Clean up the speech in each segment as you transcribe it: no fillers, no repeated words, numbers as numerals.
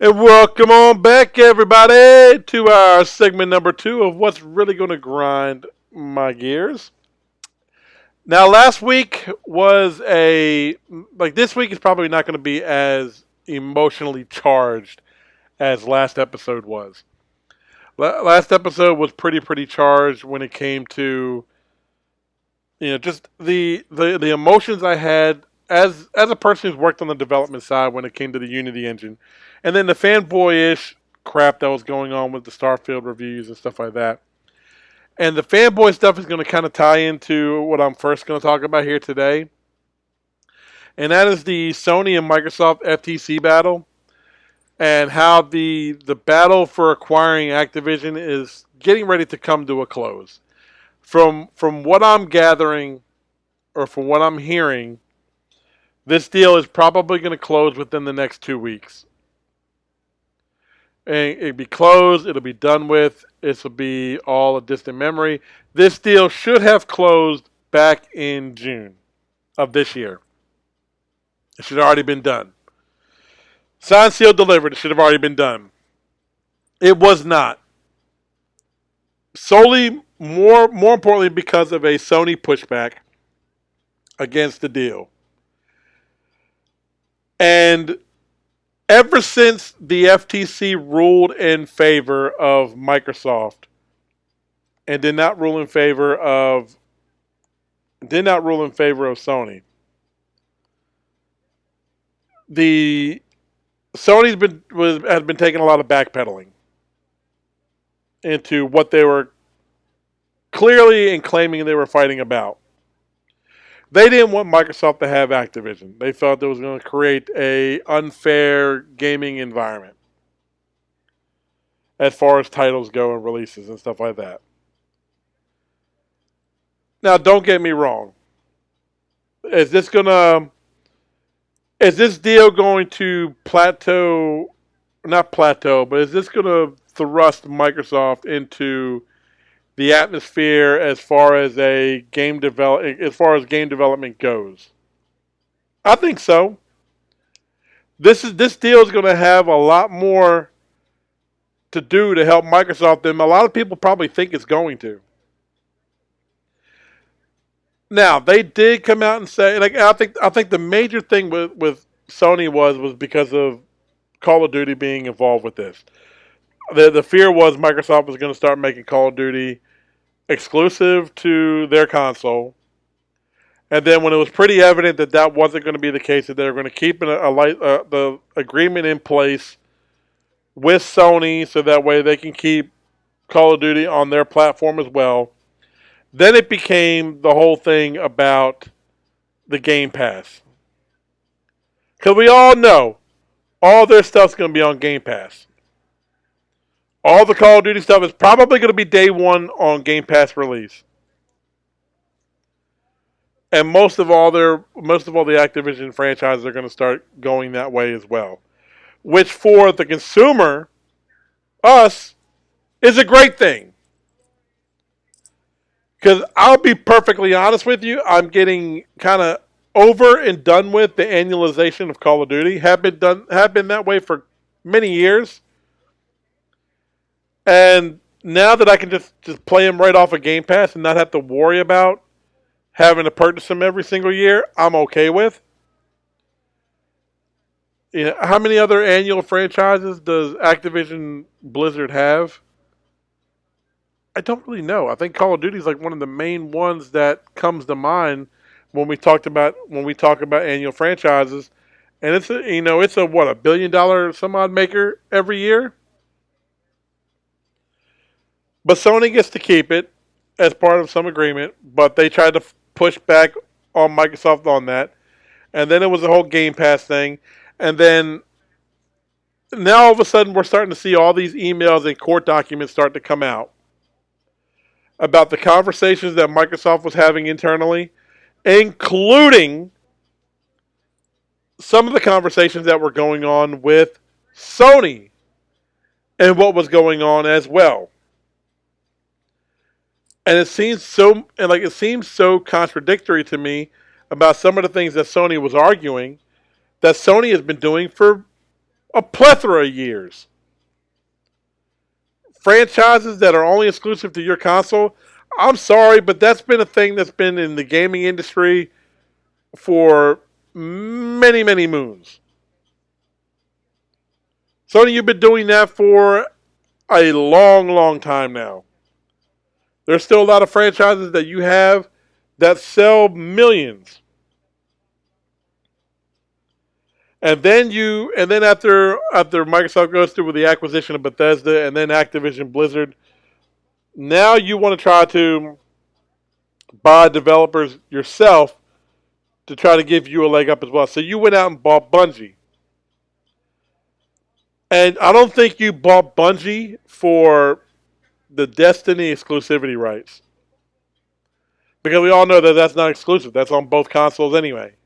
And welcome on back, everybody, to our segment number 2 of what's really going to grind my gears. Now, last week was this week is probably not going to be as emotionally charged as last episode was. Last episode was pretty charged when it came to, just the emotions I had as a person who's worked on the development side when it came to the Unity engine, and then the fanboyish crap that was going on with the Starfield reviews and stuff like that. And the fanboy stuff is going to kind of tie into what I'm first going to talk about here today, and that is the Sony and Microsoft FTC battle, and how the battle for acquiring Activision is getting ready to come to a close. From what I'm gathering, or from what I'm hearing, this deal is probably going to close within the next 2 weeks. And it'll be closed. It'll be done with. This will be all a distant memory. This deal should have closed back in June of this year. It should have already been done. Signed, sealed, delivered. It should have already been done. It was not. Solely, more importantly, because of a Sony pushback against the deal. And ever since the FTC ruled in favor of Microsoft and did not rule in favor of Sony, the Sony's has been taking a lot of backpedaling into what they were clearly and claiming they were fighting about. They didn't want Microsoft to have Activision. They felt it was going to create an unfair gaming environment as far as titles go and releases and stuff like that. Now, don't get me wrong. Is this deal going to plateau? Not plateau, but is this going to thrust Microsoft into the atmosphere as far as game development goes? I think so. This deal is going to have a lot more to do to help Microsoft than a lot of people probably think it's going to. Now, they did come out and say, I think the major thing with Sony was because of Call of Duty being involved with this. The fear was Microsoft was going to start making Call of Duty exclusive to their console. And then when it was pretty evident that wasn't going to be the case, that they were going to keep the agreement in place with Sony so that way they can keep Call of Duty on their platform as well, then it became the whole thing about the Game Pass. Because we all know all their stuff's going to be on Game Pass. All the Call of Duty stuff is probably going to be day one on Game Pass release. And most of all the Activision franchises are going to start going that way as well. Which for the consumer, us, is a great thing. Because I'll be perfectly honest with you, I'm getting kind of over and done with the annualization of Call of Duty. Have been that way for many years. And now that I can just play them right off of Game Pass and not have to worry about having to purchase them every single year, I'm okay with. How many other annual franchises does Activision Blizzard have? I don't really know. I think Call of Duty is like one of the main ones that comes to mind when we talk about annual franchises, and it's a $1 billion some odd maker every year. But Sony gets to keep it as part of some agreement, but they tried to push back on Microsoft on that. And then it was the whole Game Pass thing. And then now all of a sudden we're starting to see all these emails and court documents start to come out about the conversations that Microsoft was having internally, including some of the conversations that were going on with Sony and what was going on as well. And it seems so contradictory to me about some of the things that Sony was arguing that Sony has been doing for a plethora of years. Franchises that are only exclusive to your console, I'm sorry, but that's been a thing that's been in the gaming industry for many, many moons. Sony, you've been doing that for a long, long time now. There's still a lot of franchises that you have that sell millions. And then after Microsoft goes through with the acquisition of Bethesda and then Activision Blizzard, now you want to try to buy developers yourself to try to give you a leg up as well. So you went out and bought Bungie. And I don't think you bought Bungie for the Destiny exclusivity rights. Because we all know that that's not exclusive. That's on both consoles anyway.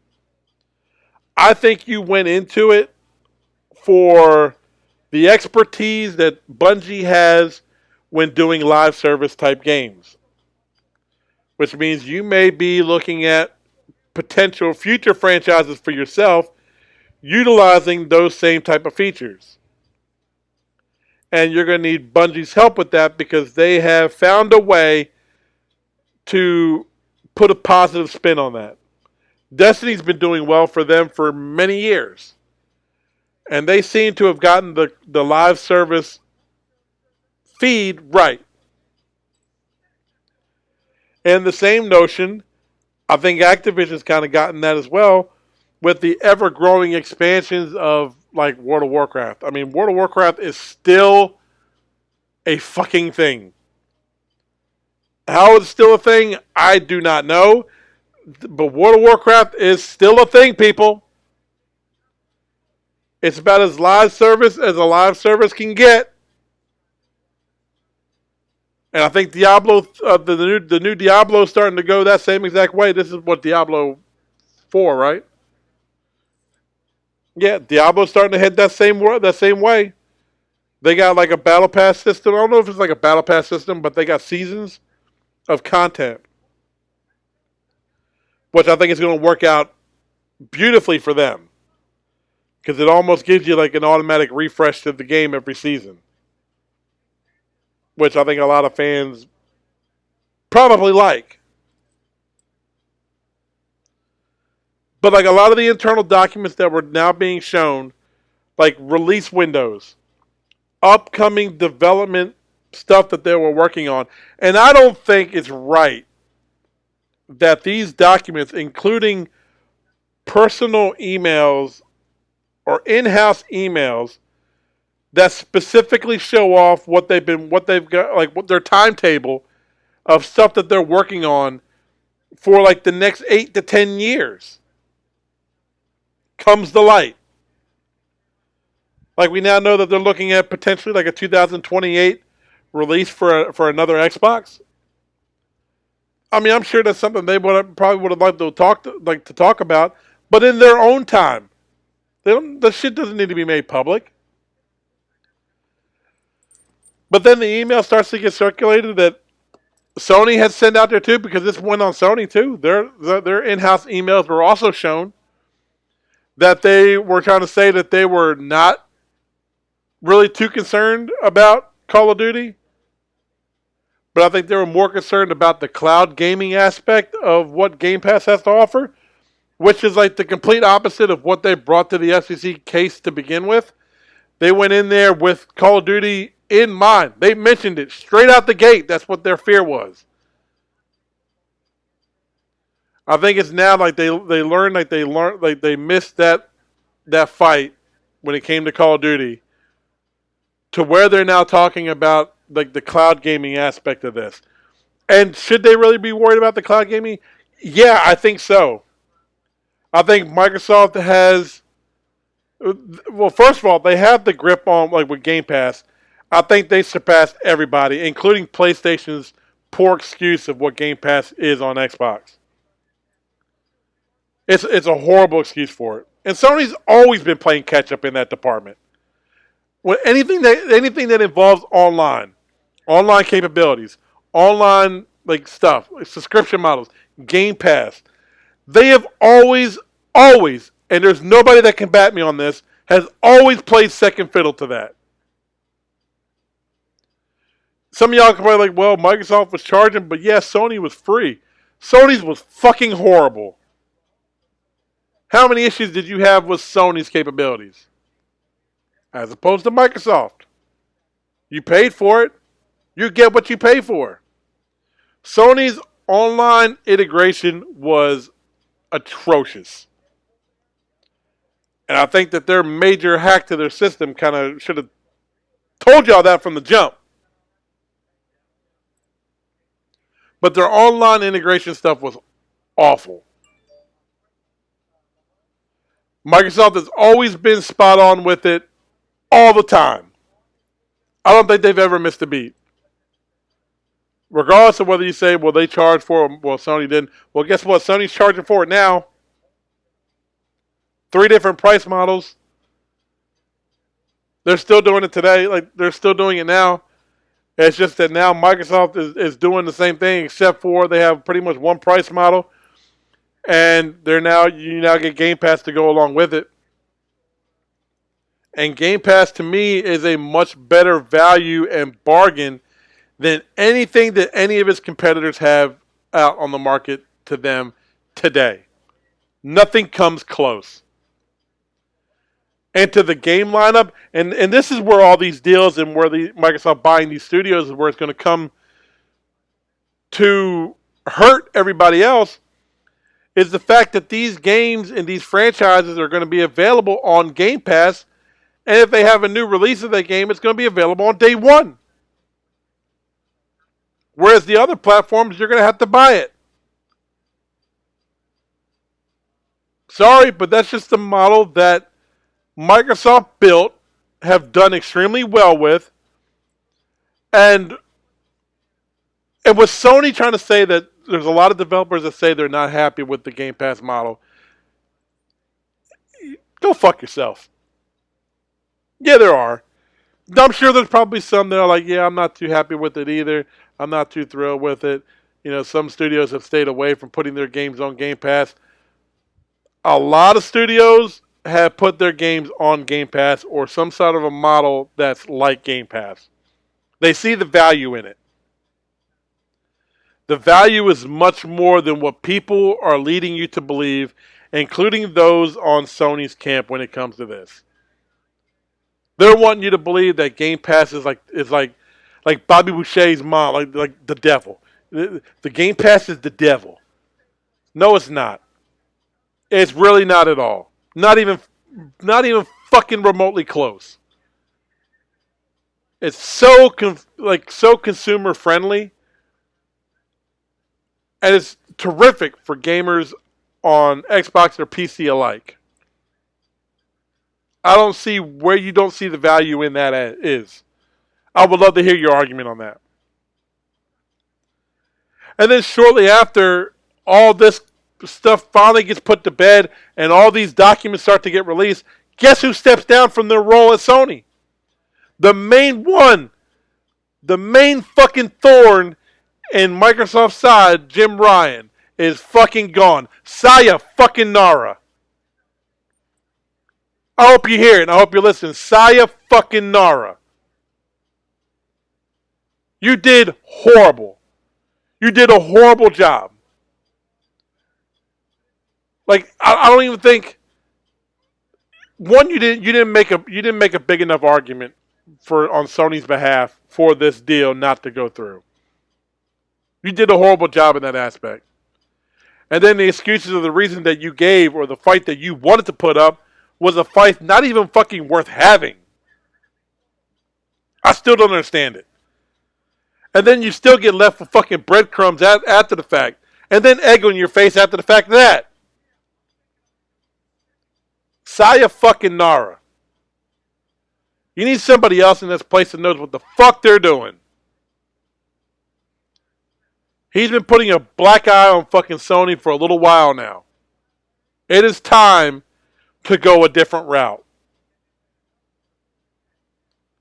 I think you went into it for the expertise that Bungie has when doing live service type games. Which means you may be looking at potential future franchises for yourself utilizing those same type of features. And you're going to need Bungie's help with that because they have found a way to put a positive spin on that. Destiny's been doing well for them for many years. And they seem to have gotten the live service feed right. And the same notion, I think Activision's kind of gotten that as well with the ever-growing expansions of like World of Warcraft. I mean, World of Warcraft is still a fucking thing. How it's still a thing, I do not know. But World of Warcraft is still a thing, people. It's about as live service as a live service can get. And I think Diablo, the new Diablo is starting to go that same exact way. This is what Diablo 4, right? Yeah, Diablo's starting to head that same way. They got like a battle pass system. I don't know if it's like a battle pass system, but they got seasons of content, which I think is going to work out beautifully for them because it almost gives you like an automatic refresh to the game every season, which I think a lot of fans probably like. But like a lot of the internal documents that were now being shown, like release windows, upcoming development stuff that they were working on, and I don't think it's right that these documents, including personal emails or in-house emails that specifically show off what they've got, like what their timetable of stuff that they're working on for like the next 8 to 10 years comes to light. Like we now know that they're looking at potentially like a 2028 release for another Xbox. I mean, I'm sure that's something they probably would have liked to talk about, but in their own time. The shit doesn't need to be made public. But then the email starts to get circulated that Sony had sent out there too, because this went on Sony too. Their in-house emails were also shown that they were trying to say that they were not really too concerned about Call of Duty. But I think they were more concerned about the cloud gaming aspect of what Game Pass has to offer, which is like the complete opposite of what they brought to the FTC case to begin with. They went in there with Call of Duty in mind. They mentioned it straight out the gate. That's what their fear was. I think it's now like they missed that fight when it came to Call of Duty, to where they're now talking about like the cloud gaming aspect of this. And should they really be worried about the cloud gaming? Yeah, I think so. I think Microsoft has, well, first of all, they have the grip on, like with Game Pass. I think they surpassed everybody, including PlayStation's poor excuse of what Game Pass is on Xbox. It's a horrible excuse for it. And Sony's always been playing catch up in that department. When anything that involves online capabilities, online like stuff, like subscription models, Game Pass, they have always, and there's nobody that can bat me on this, has always played second fiddle to that. Some of y'all can probably like, well, Microsoft was charging, but yeah, Sony was free. Sony's was fucking horrible. How many issues did you have with Sony's capabilities? As opposed to Microsoft. You paid for it. You get what you pay for. Sony's online integration was atrocious. And I think that their major hack to their system kind of should have told y'all that from the jump. But their online integration stuff was awful. Microsoft has always been spot on with it all the time. I don't think they've ever missed a beat. Regardless of whether you say, well, they charged for it, well, Sony didn't. Well, guess what? Sony's charging for it now. 3 different price models. They're still doing it today. Like, they're still doing it now. It's just that now Microsoft is doing the same thing, except for they have pretty much one price model. And you now get Game Pass to go along with it. And Game Pass to me is a much better value and bargain than anything that any of its competitors have out on the market to them today. Nothing comes close. And to the game lineup, and this is where all these deals and where the Microsoft buying these studios is where it's going to come to hurt everybody else, is the fact that these games and these franchises are going to be available on Game Pass, and if they have a new release of that game, it's going to be available on day one. Whereas the other platforms, you're going to have to buy it. Sorry, but that's just the model that Microsoft built, have done extremely well with, and with Sony trying to say that there's a lot of developers that say they're not happy with the Game Pass model, go fuck yourself. Yeah, there are. I'm sure there's probably some that are like, yeah, I'm not too happy with it either. I'm not too thrilled with it. You know, some studios have stayed away from putting their games on Game Pass. A lot of studios have put their games on Game Pass or some sort of a model that's like Game Pass. They see the value in it. The value is much more than what people are leading you to believe, including those on Sony's camp when it comes to this. They're wanting you to believe that Game Pass is like Bobby Boucher's mom, like the devil. The Game Pass is the devil. No, it's not. It's really not at all. Not even fucking remotely close. It's so consumer friendly, and it's terrific for gamers on Xbox or PC alike. I don't see where you don't see the value in that is. I would love to hear your argument on that. And then shortly after all this stuff finally gets put to bed and all these documents start to get released, guess who steps down from their role at Sony? The main one. The main fucking thorn in Microsoft's side, Jim Ryan, is fucking gone. Saya fucking Nara. I hope you hear it. I hope you listen. Saya fucking Nara. You did horrible. You did a horrible job. Like, I don't even think, one, you didn't make a big enough argument on Sony's behalf for this deal not to go through. You did a horrible job in that aspect. And then the excuses of the reason that you gave or the fight that you wanted to put up was a fight not even fucking worth having. I still don't understand it. And then you still get left with fucking breadcrumbs after the fact. And then egg on your face after the fact of that. Saya fucking Nara. You need somebody else in this place that knows what the fuck they're doing. He's been putting a black eye on fucking Sony for a little while now. It is time to go a different route.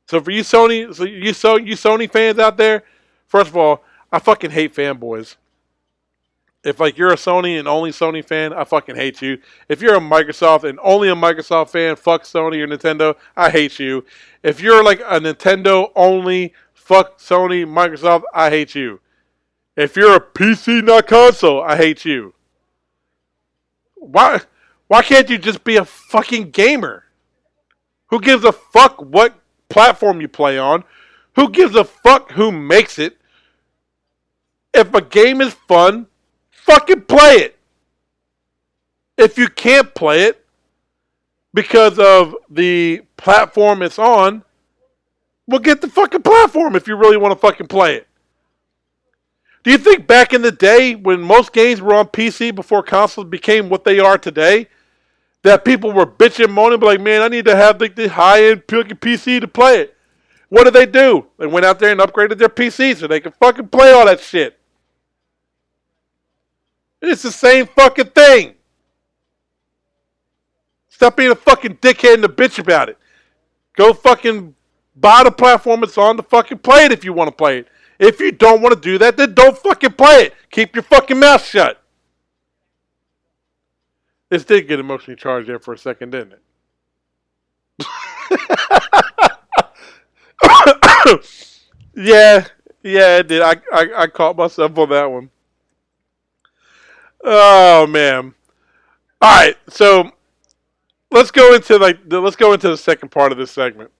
So for you Sony fans out there, first of all, I fucking hate fanboys. If like you're a Sony and only Sony fan, I fucking hate you. If you're a Microsoft and only a Microsoft fan, fuck Sony or Nintendo, I hate you. If you're like a Nintendo only, fuck Sony, Microsoft, I hate you. If you're a PC not console, I hate you. Why can't you just be a fucking gamer? Who gives a fuck what platform you play on? Who gives a fuck who makes it? If a game is fun, fucking play it. If you can't play it because of the platform it's on, well, get the fucking platform if you really want to fucking play it. Do you think back in the day when most games were on PC before consoles became what they are today, that people were bitching and moaning, like, man, I need to have the high-end PC to play it? What did they do? They went out there and upgraded their PC so they could fucking play all that shit. It's the same fucking thing. Stop being a fucking dickhead and a bitch about it. Go fucking buy the platform it's on to fucking play it if you want to play it. If you don't want to do that, then don't fucking play it. Keep your fucking mouth shut. This did get emotionally charged there for a second, didn't it? Yeah, it did. I caught myself on that one. Oh man. All right, so let's go into the second part of this segment.